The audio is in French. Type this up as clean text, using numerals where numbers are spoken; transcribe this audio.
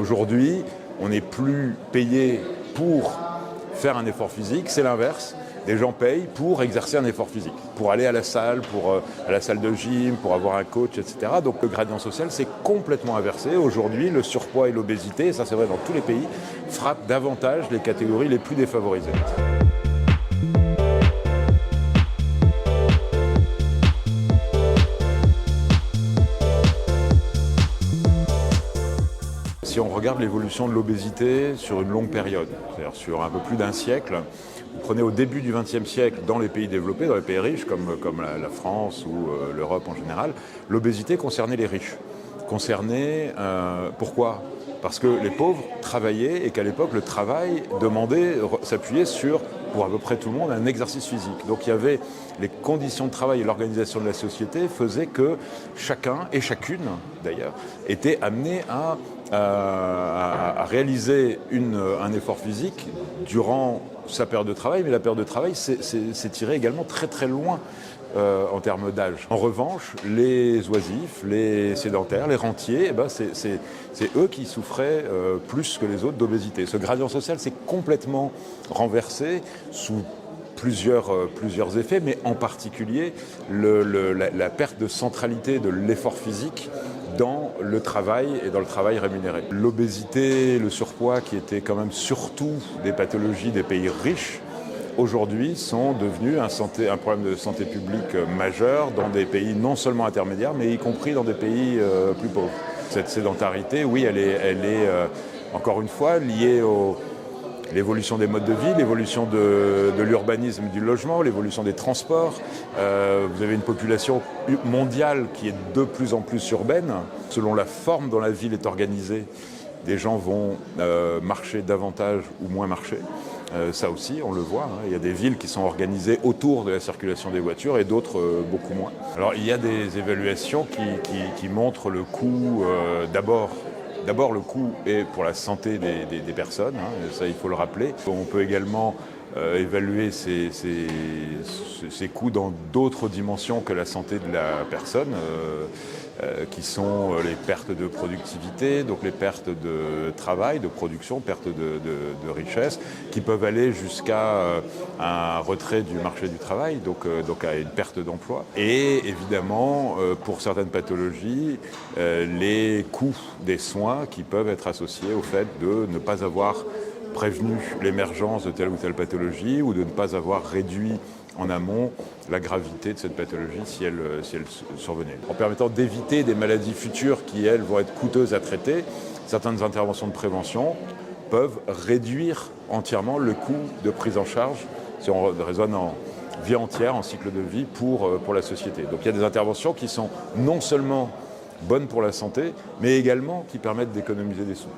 Aujourd'hui, on n'est plus payé pour faire un effort physique, c'est l'inverse. Les gens payent pour exercer un effort physique, pour aller à la salle, à la salle de gym, pour avoir un coach, etc. Donc le gradient social s'est complètement inversé. Aujourd'hui, le surpoids et l'obésité, et ça c'est vrai dans tous les pays, frappent davantage les catégories les plus défavorisées. Si on regarde l'évolution de l'obésité sur une longue période, c'est-à-dire sur un peu plus d'un siècle, vous prenez au début du XXe siècle dans les pays développés, dans les pays riches comme la France ou l'Europe en général, l'obésité concernait les riches. Pourquoi ? Parce que les pauvres travaillaient et qu'à l'époque le travail s'appuyait sur, pour à peu près tout le monde, un exercice physique. Donc il y avait les conditions de travail et l'organisation de la société faisaient que chacun et chacune d'ailleurs était amené à réaliser un effort physique durant sa période de travail, mais la période de travail s'est tirée également très très loin en termes d'âge. En revanche, les oisifs, les sédentaires, les rentiers, c'est eux qui souffraient plus que les autres d'obésité. Ce gradient social s'est complètement renversé sous plusieurs effets, mais en particulier la perte de centralité de l'effort physique dans le travail et dans le travail rémunéré. L'obésité, le surpoids, qui étaient quand même surtout des pathologies des pays riches, aujourd'hui sont devenus un problème de santé publique majeur dans des pays non seulement intermédiaires, mais y compris dans des pays plus pauvres. Cette sédentarité, oui, elle est encore une fois liée l'évolution des modes de vie, l'évolution de l'urbanisme du logement, l'évolution des transports. Vous avez une population mondiale qui est de plus en plus urbaine. Selon la forme dont la ville est organisée, des gens vont marcher davantage ou moins marcher. Ça aussi, on le voit. Il y a des villes qui sont organisées autour de la circulation des voitures et d'autres beaucoup moins. Alors il y a des évaluations qui montrent le coût D'abord, le coût est pour la santé des personnes, ça il faut le rappeler. On peut également évaluer ces coûts dans d'autres dimensions que la santé de la personne, qui sont les pertes de productivité, donc les pertes de travail, de production, pertes de richesse, qui peuvent aller jusqu'à un retrait du marché du travail, donc à une perte d'emploi. Et évidemment, pour certaines pathologies, les coûts des soins qui peuvent être associés au fait de ne pas avoir prévenu l'émergence de telle ou telle pathologie ou de ne pas avoir réduit en amont la gravité de cette pathologie si elle survenait. En permettant d'éviter des maladies futures qui, elles, vont être coûteuses à traiter, certaines interventions de prévention peuvent réduire entièrement le coût de prise en charge, si on raisonne en vie entière, en cycle de vie pour la société. Donc il y a des interventions qui sont non seulement bonnes pour la santé, mais également qui permettent d'économiser des sous.